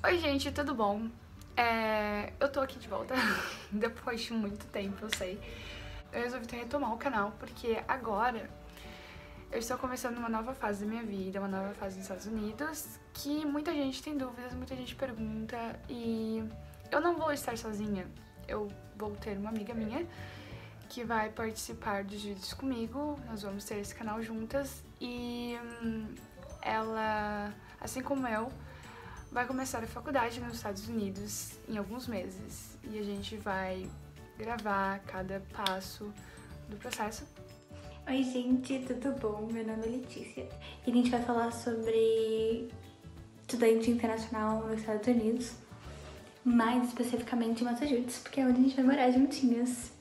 Oi gente, tudo bom? Eu tô aqui de volta, depois de muito tempo, eu sei. Eu resolvi retomar o canal porque agora eu estou começando uma nova fase da minha vida, uma nova fase nos Estados Unidos, que muita gente tem dúvidas, muita gente pergunta e eu não vou estar sozinha. Eu vou ter uma amiga minha que vai participar dos vídeos comigo, nós vamos ter esse canal juntas e ela, assim como eu, vai começar a faculdade nos Estados Unidos em alguns meses e a gente vai gravar cada passo do processo. Oi gente, tudo bom? Meu nome é Letícia e a gente vai falar sobre estudante internacional nos Estados Unidos, mais especificamente em Massachusetts, porque é onde a gente vai morar juntinhas.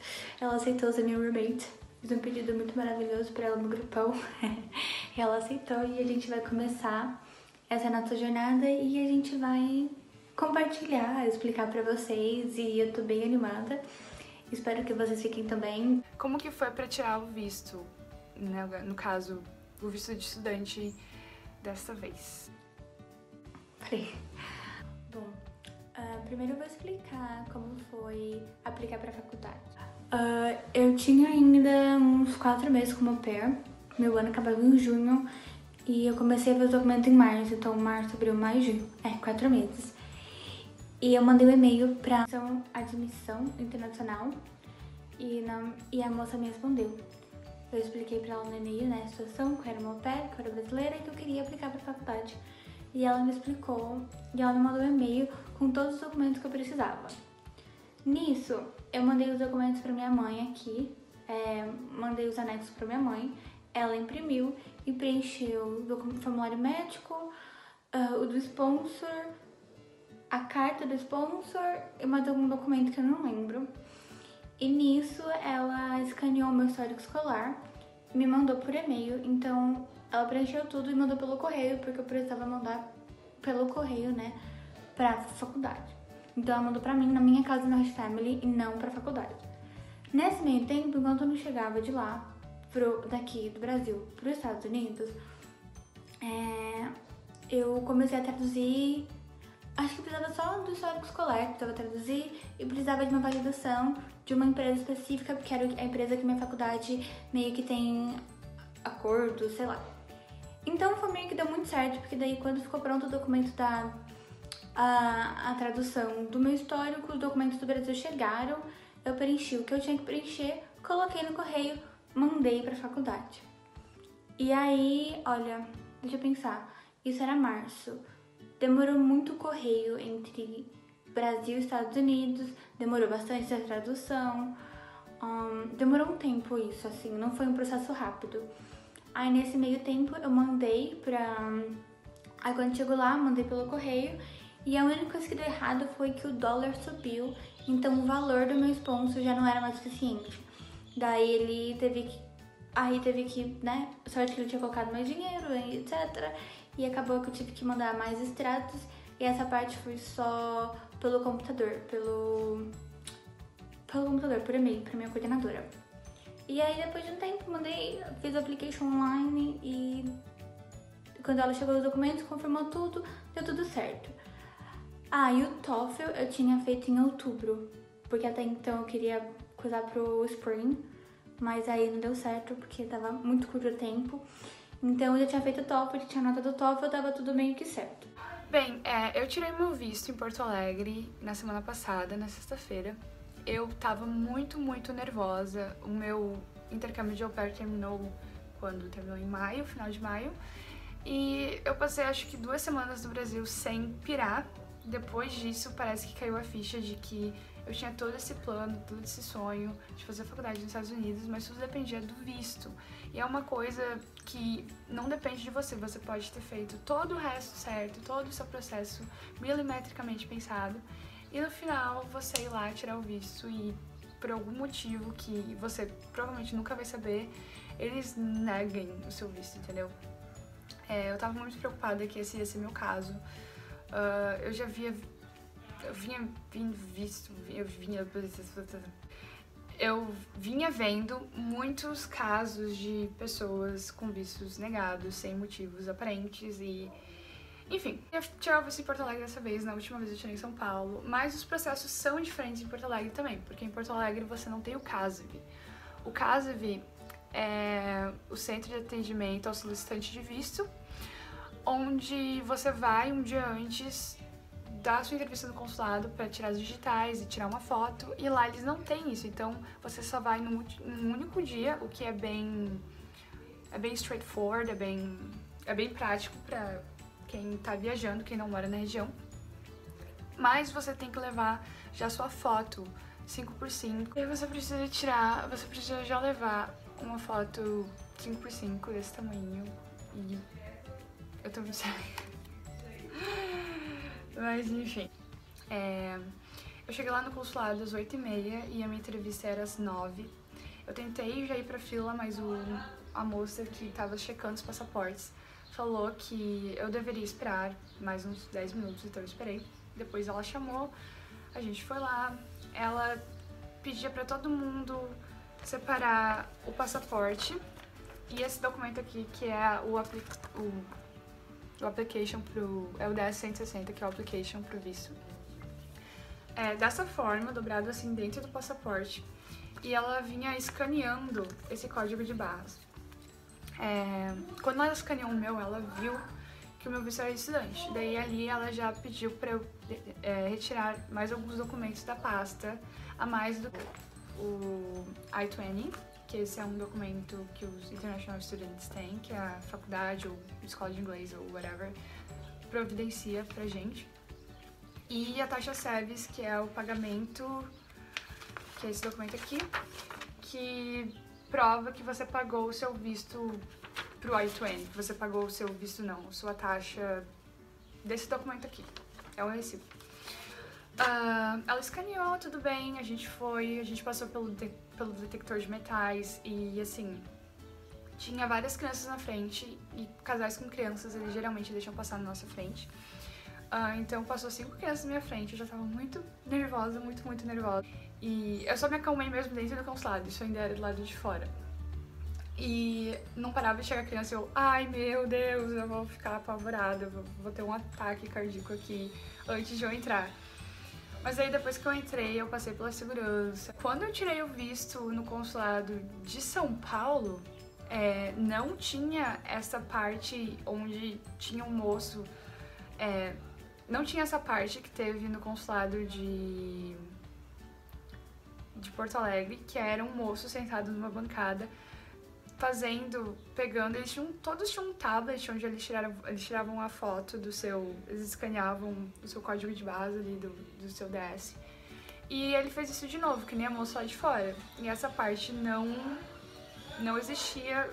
Ela aceitou ser minha roommate, fiz um pedido muito maravilhoso pra ela no grupão e ela aceitou e a gente vai começar essa nossa jornada e a gente vai compartilhar, explicar pra vocês e eu tô bem animada. Espero que vocês fiquem também. Como que foi pra tirar o visto, né? No caso, o visto de estudante desta vez? Peraí. Bom, primeiro eu vou explicar como foi aplicar pra faculdade. Eu tinha ainda uns 4 meses como au pair. Meu ano acabava em junho e eu comecei a ver os documentos em março, então março, abril, maio, junho. 4 meses. E eu mandei um e-mail pra admissão internacional e a moça me respondeu. Eu expliquei pra ela no e-mail, né, a situação, que eu era uma au pair, que eu era brasileira e que eu queria aplicar pra faculdade. E ela me explicou e ela me mandou um e-mail com todos os documentos que eu precisava. Nisso, eu mandei os documentos pra minha mãe aqui, mandei os anexos pra minha mãe, ela imprimiu e preencheu o formulário médico, o do sponsor, a carta do sponsor e mais algum documento que eu não lembro. E nisso ela escaneou meu histórico escolar, me mandou por e-mail, então ela preencheu tudo e mandou pelo correio, porque eu precisava mandar pelo correio, né, pra faculdade. Então ela mandou pra mim, na minha casa, na Family, e não pra faculdade. Nesse meio tempo, enquanto eu não chegava de lá, daqui do Brasil pros Estados Unidos, eu comecei a traduzir. Acho que precisava só do histórico escolar, precisava traduzir e precisava de uma validação de uma empresa específica, porque era a empresa que minha faculdade meio que tem acordo, sei lá. Então foi meio que deu muito certo, porque daí quando ficou pronto o documento a tradução do meu histórico, os documentos do Brasil chegaram, eu preenchi o que eu tinha que preencher, coloquei no correio, mandei pra faculdade. E aí, olha, deixa eu pensar, isso era março. Demorou muito o correio entre Brasil e Estados Unidos, demorou bastante a tradução, demorou um tempo isso, assim, não foi um processo rápido. Aí nesse meio tempo eu mandei Aí quando chegou lá, mandei pelo correio e a única coisa que deu errado foi que o dólar subiu, então o valor do meu sponsor já não era mais suficiente. Daí ele teve que, né, sorte que ele tinha colocado mais dinheiro, etc. E acabou que eu tive que mandar mais extratos e essa parte foi só pelo computador, por e-mail, pra minha coordenadora. E aí depois de um tempo fiz a application online e quando ela chegou os documentos, confirmou tudo, deu tudo certo. E o TOEFL eu tinha feito em outubro, porque até então eu queria coisar pro Spring, mas aí não deu certo porque tava muito curto o tempo. Então eu já tinha feito o TOEFL, já tinha nota do TOEFL, tava tudo meio que certo. Bem, eu tirei meu visto em Porto Alegre na semana passada, na sexta-feira. Eu tava muito nervosa. O meu intercâmbio de au pair terminou em maio, final de maio. E eu passei acho que 2 semanas no Brasil sem pirar. Depois disso, parece que caiu a ficha de que eu tinha todo esse plano, todo esse sonho de fazer faculdade nos Estados Unidos, mas tudo dependia do visto. E é uma coisa que não depende de você, você pode ter feito todo o resto certo, todo o seu processo milimetricamente pensado, e no final você ir lá tirar o visto e por algum motivo que você provavelmente nunca vai saber, eles neguem o seu visto, entendeu? Eu tava muito preocupada que esse ia ser meu caso. Eu vinha vendo muitos casos de pessoas com vistos negados sem motivos aparentes e Enfim, eu tirei o visto em Porto Alegre dessa vez, na última vez eu tirei em São Paulo, mas os processos são diferentes em Porto Alegre também, porque em Porto Alegre você não tem o CASV. O CASV é o Centro de Atendimento ao Solicitante de Visto, onde você vai um dia antes da sua entrevista no consulado para tirar as digitais e tirar uma foto, e lá eles não têm isso, então você só vai num único dia, o que é bem straightforward, é bem prático para quem tá viajando, quem não mora na região. Mas você tem que levar já sua foto 5x5. E aí você precisa já levar uma foto 5x5 desse tamanho. E eu tô muito séria. Mas enfim. Eu cheguei lá no consulado às 8h30 e a minha entrevista era às 9h. Eu tentei já ir pra fila, mas a moça que tava checando os passaportes falou que eu deveria esperar mais uns 10 minutos, então eu esperei. Depois ela chamou, a gente foi lá, ela pedia pra todo mundo separar o passaporte e esse documento aqui, que é o application é o DS-160, que é o application pro visto. Dessa forma, dobrado assim dentro do passaporte, e ela vinha escaneando esse código de barras. Quando ela escaneou o meu, ela viu que o meu visto era estudante. Daí ali ela já pediu pra eu retirar mais alguns documentos da pasta, a mais do o I-20, que esse é um documento que os International Students têm, que a faculdade ou escola de inglês ou whatever providencia pra gente. E a taxa service, que é o pagamento, que é esse documento aqui, que prova que você pagou o seu visto pro I-20, que você pagou o seu visto não, sua taxa desse documento aqui, é o recibo. Ela escaneou, tudo bem, a gente passou pelo detector de metais e assim, tinha várias crianças na frente e casais com crianças, eles geralmente deixam passar na nossa frente. Então passou 5 crianças na minha frente, eu já tava muito nervosa, muito nervosa. E eu só me acalmei mesmo dentro do consulado, isso ainda era do lado de fora. E não parava de chegar criança e eu, ai meu Deus, eu vou ficar apavorada, eu vou ter um ataque cardíaco aqui antes de eu entrar. Mas aí depois que eu entrei, eu passei pela segurança. Quando eu tirei o visto no consulado de São Paulo, não tinha essa parte onde tinha um moço, não tinha essa parte que teve no consulado de Porto Alegre, que era um moço sentado numa bancada, todos tinham um tablet onde eles tiravam a foto eles escaneavam o seu código de base ali do seu DS. E ele fez isso de novo, que nem a moça lá de fora. E essa parte não existia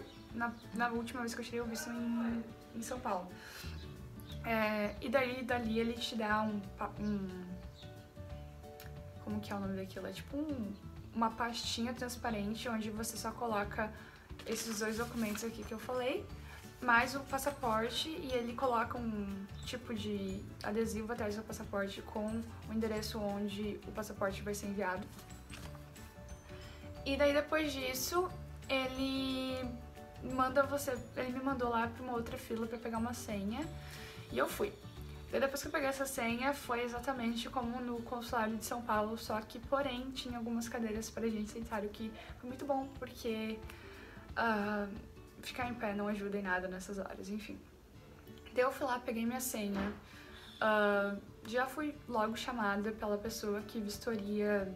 na última vez que eu tirei o visto em São Paulo. E dali ele te dá como que é o nome daquilo? É tipo uma pastinha transparente onde você só coloca esses 2 documentos aqui que eu falei, mais o passaporte, e ele coloca um tipo de adesivo atrás do passaporte com o endereço onde o passaporte vai ser enviado. E daí depois disso, ele me mandou lá pra uma outra fila pra pegar uma senha, e eu fui. Daí depois que eu peguei essa senha, foi exatamente como no consulado de São Paulo, só que, porém, tinha algumas cadeiras pra gente sentar, o que foi muito bom, porque ficar em pé não ajuda em nada nessas horas, enfim. Daí eu fui lá, peguei minha senha, já fui logo chamada pela pessoa que vistoria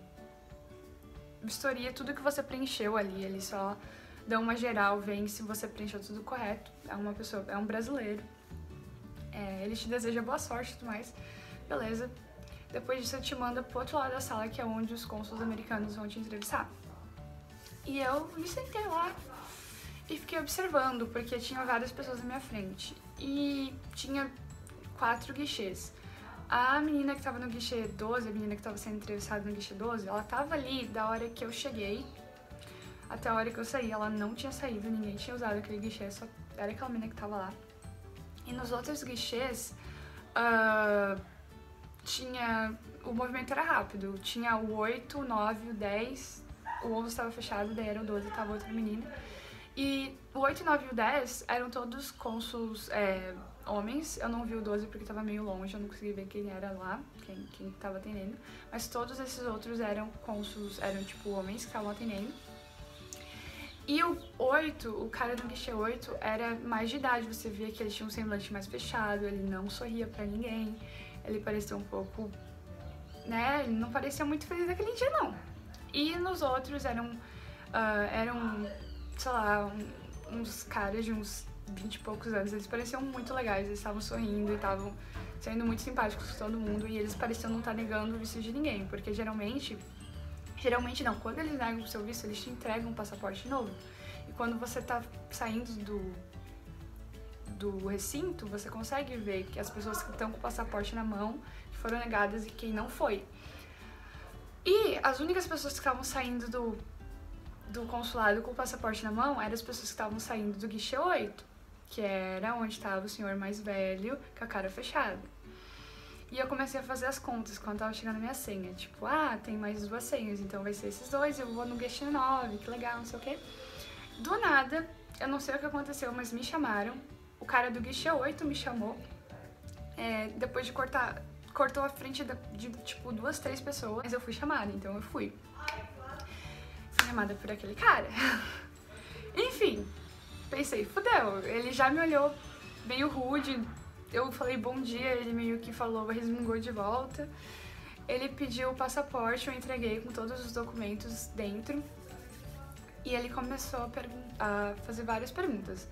tudo que você preencheu ali, ele só dá uma geral, vem se você preencheu tudo correto, é um brasileiro. Ele te deseja boa sorte e tudo mais, beleza. Depois disso eu te manda pro outro lado da sala, que é onde os cônsules americanos vão te entrevistar. E eu me sentei lá e fiquei observando, porque tinha várias pessoas na minha frente. E tinha 4 guichês. A menina que tava no guichê 12, a menina que tava sendo entrevistada no guichê 12, ela tava ali da hora que eu cheguei até a hora que eu saí. Ela não tinha saído, ninguém tinha usado aquele guichê, só era aquela menina que tava lá. E nos outros guichês, o movimento era rápido. Tinha o 8, o 9, o 10, o 11 estava fechado, daí era o 12, tava outra menina. E o 8, 9 e o 10 eram todos cônsuls homens. Eu não vi o 12 porque tava meio longe, eu não consegui ver quem era lá, quem tava atendendo. Mas todos esses outros eram cônsulos, eram tipo homens que estavam atendendo. E o 8, o cara do guichê 8, era mais de idade. Você via que ele tinha um semblante mais fechado, ele não sorria pra ninguém. Ele parecia um pouco, né, ele não parecia muito feliz naquele dia, não. E nos outros eram, sei lá, uns caras de uns 20 e poucos anos. Eles pareciam muito legais, eles estavam sorrindo e estavam sendo muito simpáticos com todo mundo. E eles pareciam não estar negando o visto de ninguém, porque geralmente não, quando eles negam o seu visto, eles te entregam um passaporte novo. E quando você tá saindo do recinto, você consegue ver que as pessoas que estão com o passaporte na mão foram negadas e quem não foi. E as únicas pessoas que estavam saindo do consulado com o passaporte na mão eram as pessoas que estavam saindo do guichê 8, que era onde estava o senhor mais velho, com a cara fechada. E eu comecei a fazer as contas quando tava chegando a minha senha. Tipo, tem mais 2 senhas, então vai ser esses 2, eu vou no guichê 9, que legal, não sei o quê. Do nada, eu não sei o que aconteceu, mas me chamaram. O cara do guichê 8 me chamou. Depois de cortou a frente de tipo 2, 3 pessoas, mas eu fui chamada, então eu fui. Fui chamada por aquele cara. Enfim, pensei, fudeu, ele já me olhou meio rude. Eu falei bom dia, ele meio que falou, resmungou de volta. Ele pediu o passaporte, eu entreguei com todos os documentos dentro. E ele começou a fazer várias perguntas.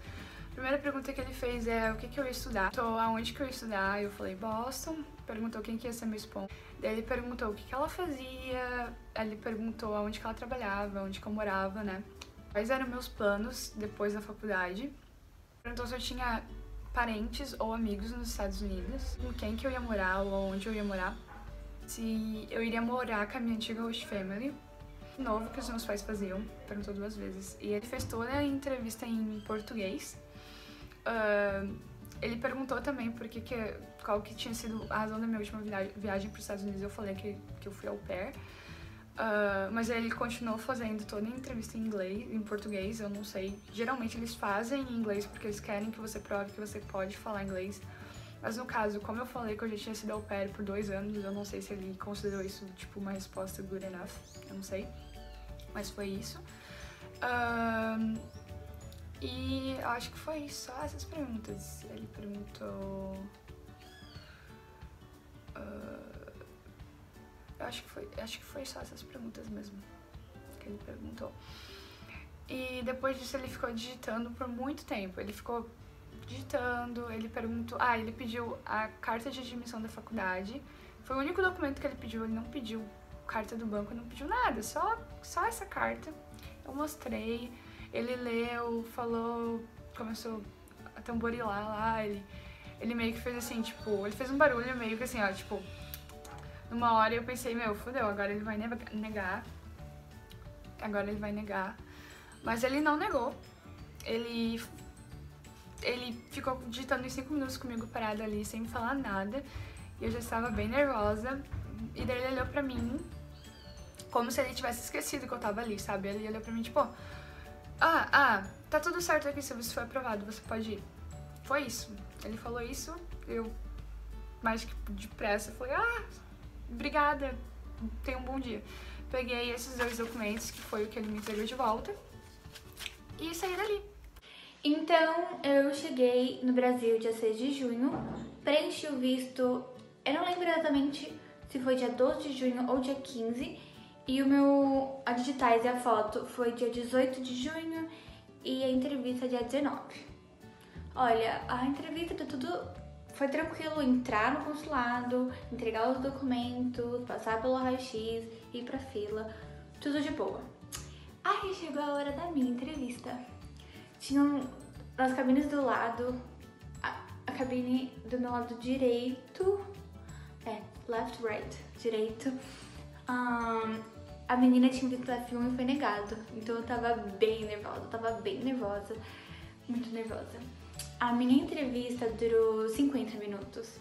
A primeira pergunta que ele fez é o que eu ia estudar. Perguntou aonde que eu ia estudar, eu falei Boston. Perguntou quem que ia ser meu sponsor. Daí ele perguntou o que ela fazia. Ele perguntou aonde que ela trabalhava, onde que eu morava, né? Quais eram meus planos depois da faculdade. Perguntou se eu tinha parentes ou amigos nos Estados Unidos, com quem que eu ia morar ou onde eu ia morar, se eu iria morar com a minha antiga host family, novo que os meus pais faziam, perguntou 2 vezes. E ele fez toda a entrevista em português. Ele perguntou também qual que tinha sido a razão da minha última viagem para os Estados Unidos. Eu falei que eu fui au pair. Mas ele continuou fazendo toda a entrevista em português, eu não sei. Geralmente eles fazem em inglês porque eles querem que você prove que você pode falar inglês. Mas no caso, como eu falei que eu já tinha sido au pair por 2 anos, eu não sei se ele considerou isso tipo uma resposta good enough, eu não sei. Mas foi isso. E acho que foi só essas perguntas. Ele perguntou... Acho que foi só essas perguntas mesmo que ele perguntou. E depois disso ele ficou digitando por muito tempo. Ele ficou digitando, ele perguntou... ele pediu a carta de admissão da faculdade. Foi o único documento que ele pediu. Ele não pediu carta do banco, não pediu nada. Só essa carta. Eu mostrei. Ele leu, falou... Começou a tamborilar lá. Ele meio que fez assim, tipo... Ele fez um barulho meio que assim, ó, tipo... Numa hora eu pensei, fudeu, agora ele vai negar. Agora ele vai negar. Mas ele não negou. Ele ficou digitando em 5 minutos comigo parada ali, sem falar nada. E eu já estava bem nervosa. E daí ele olhou pra mim, como se ele tivesse esquecido que eu tava ali, sabe? Ele olhou pra mim, tipo, tá tudo certo aqui, se você foi aprovado, você pode ir. Foi isso. Ele falou isso, eu, mais que depressa, falei, obrigada, tenha um bom dia. Peguei esses 2 documentos, que foi o que ele me entregou de volta, e saí dali. Então, eu cheguei no Brasil dia 6 de junho, preenchi o visto, eu não lembro exatamente se foi dia 12 de junho ou dia 15, e a digitais e a foto foi dia 18 de junho e a entrevista dia 19. Olha, a entrevista de tudo... Foi tranquilo entrar no consulado, entregar os documentos, passar pelo raio-x, ir pra fila, tudo de boa. Aí chegou a hora da minha entrevista. Tinham nas cabines do lado, a cabine do meu lado direito, left, right, direito. A menina tinha visto F1 e foi negado, então eu tava bem nervosa, muito nervosa. A minha entrevista durou 50 minutos,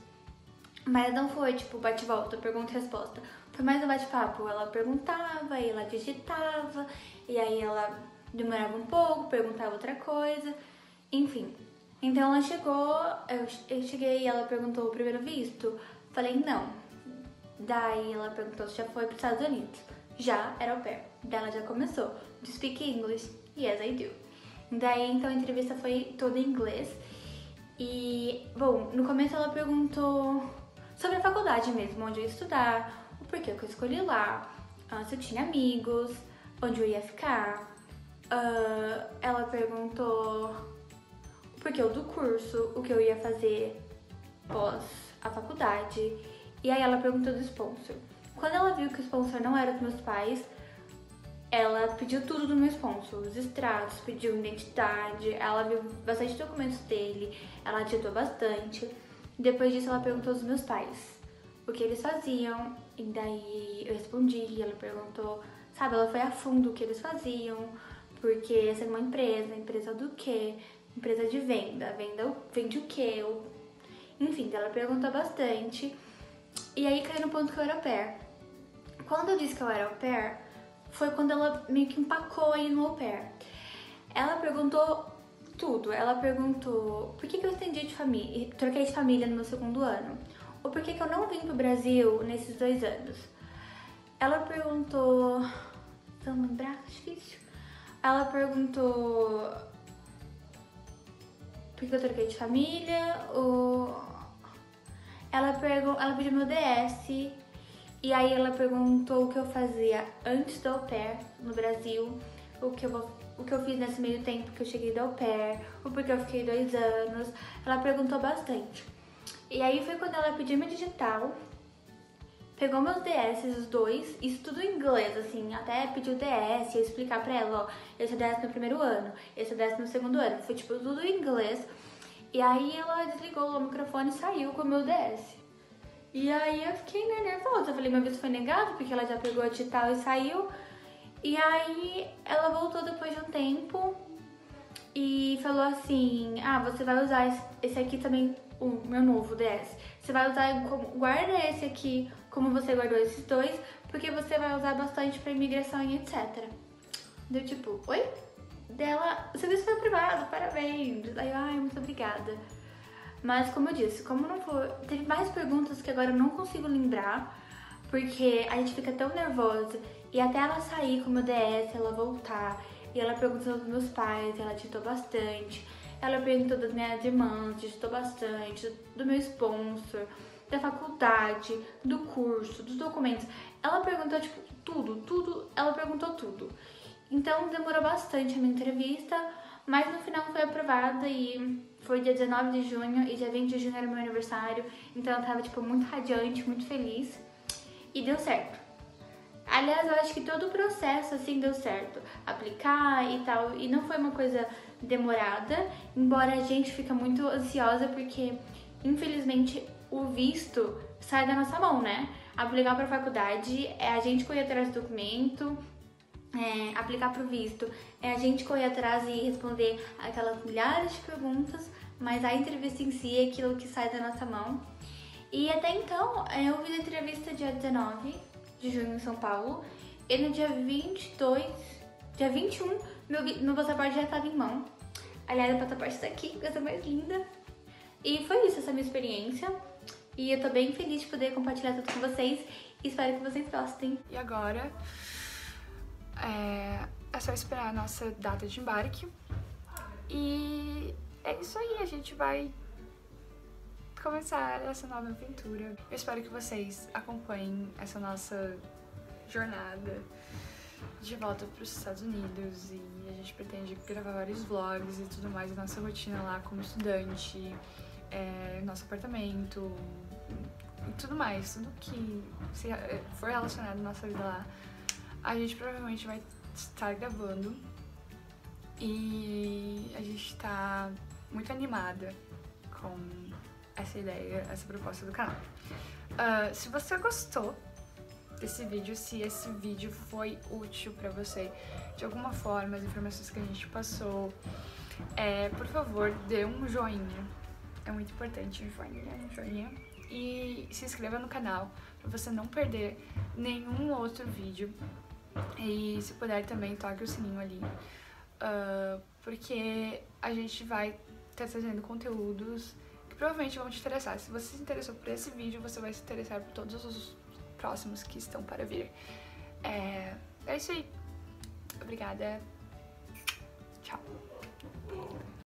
mas não foi tipo bate-volta, pergunta e resposta. Foi mais um bate-papo, ela perguntava, e ela digitava, e aí ela demorava um pouco, perguntava outra coisa, enfim. Então ela chegou, eu cheguei e ela perguntou o primeiro visto. Falei, não. Daí ela perguntou se já foi para os Estados Unidos. Já, era au pair. Daí ela já começou. Do you speak English? Yes, I do. Daí então a entrevista foi toda em inglês. E, bom, no começo ela perguntou sobre a faculdade mesmo, onde eu ia estudar, o porquê que eu escolhi lá, se eu tinha amigos, onde eu ia ficar. Ela perguntou o porquê do curso, o que eu ia fazer pós a faculdade. E aí ela perguntou do sponsor. Quando ela viu que o sponsor não era dos meus pais, ela pediu tudo do meu sponsor, os extratos, pediu identidade, ela viu bastante documentos dele, ela digitou bastante. Depois disso ela perguntou dos meus pais, o que eles faziam, e daí eu respondi, ela perguntou, sabe, ela foi a fundo o que eles faziam, porque essa é uma empresa do quê? Empresa de vende o quê? Enfim, ela perguntou bastante. E aí caiu no ponto que eu era au pair. Quando eu disse que eu era au pair, foi quando ela meio que empacou aí no au pair. Ela perguntou tudo. Ela perguntou por que eu estendi de família, troquei de família no meu segundo ano. Ou por que eu não vim pro Brasil nesses 2 anos. Ela perguntou... Vamos lembrar? Difícil. Ela perguntou por que eu troquei de família, ou... Ela pediu meu DS, e aí ela perguntou o que eu fazia antes do au pair no Brasil, o que eu fiz nesse meio tempo que eu cheguei do au pair, o porquê eu fiquei 2 anos. Ela perguntou bastante. E aí foi quando ela pediu meu digital, pegou meus DS, os 2, isso tudo em inglês, assim, até pediu o DS, eu explicar pra ela, ó, esse é o DS no primeiro ano, esse é o DS no segundo ano, foi tipo tudo em inglês. E aí ela desligou o microfone e saiu com o meu DS. E aí eu fiquei, né, nervosa, eu falei, meu visto foi negado, porque ela já pegou a digital e saiu. E aí ela voltou depois de um tempo e falou assim, você vai usar esse aqui também, o meu novo DS. Você vai usar, guarda esse aqui como você guardou esses 2, porque você vai usar bastante pra imigração e etc. Deu tipo, oi? Dela, o serviço foi privado, parabéns. Aí, muito obrigada. Mas como eu disse, como não foi, teve mais perguntas que agora eu não consigo lembrar, porque a gente fica tão nervosa. E até ela sair com o meu DS, ela voltar, e ela perguntou dos meus pais, ela digitou bastante. Ela perguntou das minhas irmãs, digitou bastante, do meu sponsor, da faculdade, do curso, dos documentos. Ela perguntou, tipo, tudo, ela perguntou tudo. Então demorou bastante a minha entrevista, mas no final foi aprovada e foi dia 19 de junho e dia 20 de junho era meu aniversário, então eu tava tipo muito radiante, muito feliz e deu certo. Aliás, eu acho que todo o processo assim deu certo, aplicar e tal, e não foi uma coisa demorada, embora a gente fica muito ansiosa porque infelizmente o visto sai da nossa mão, né? Aplicar pra faculdade é a gente correr atrás do documento, aplicar pro visto é a gente correr atrás e responder aquelas milhares de perguntas, mas a entrevista em si é aquilo que sai da nossa mão. E até então, eu fiz a entrevista dia 19 de junho em São Paulo, e no dia 21, meu passaporte já estava em mão. Aliás, o passaporte tá aqui, coisa mais linda. E foi isso, essa minha experiência. E eu tô bem feliz de poder compartilhar tudo com vocês. E espero que vocês gostem. E agora é só esperar a nossa data de embarque. E é isso aí, a gente vai começar essa nova aventura. Eu espero que vocês acompanhem essa nossa jornada de volta para os Estados Unidos, e a gente pretende gravar vários vlogs e tudo mais da nossa rotina lá como estudante, nosso apartamento e tudo mais, tudo que for relacionado à nossa vida lá, a gente provavelmente vai estar gravando, e a gente tá muito animada com essa ideia, essa proposta do canal. Se você gostou desse vídeo, se esse vídeo foi útil pra você de alguma forma, as informações que a gente passou, por favor, dê um joinha. É muito importante um joinha. E se inscreva no canal pra você não perder nenhum outro vídeo. E se puder também, toque o sininho ali. Porque a gente vai tá trazendo conteúdos que provavelmente vão te interessar. Se você se interessou por esse vídeo, você vai se interessar por todos os próximos que estão para vir. É isso aí. Obrigada. Tchau.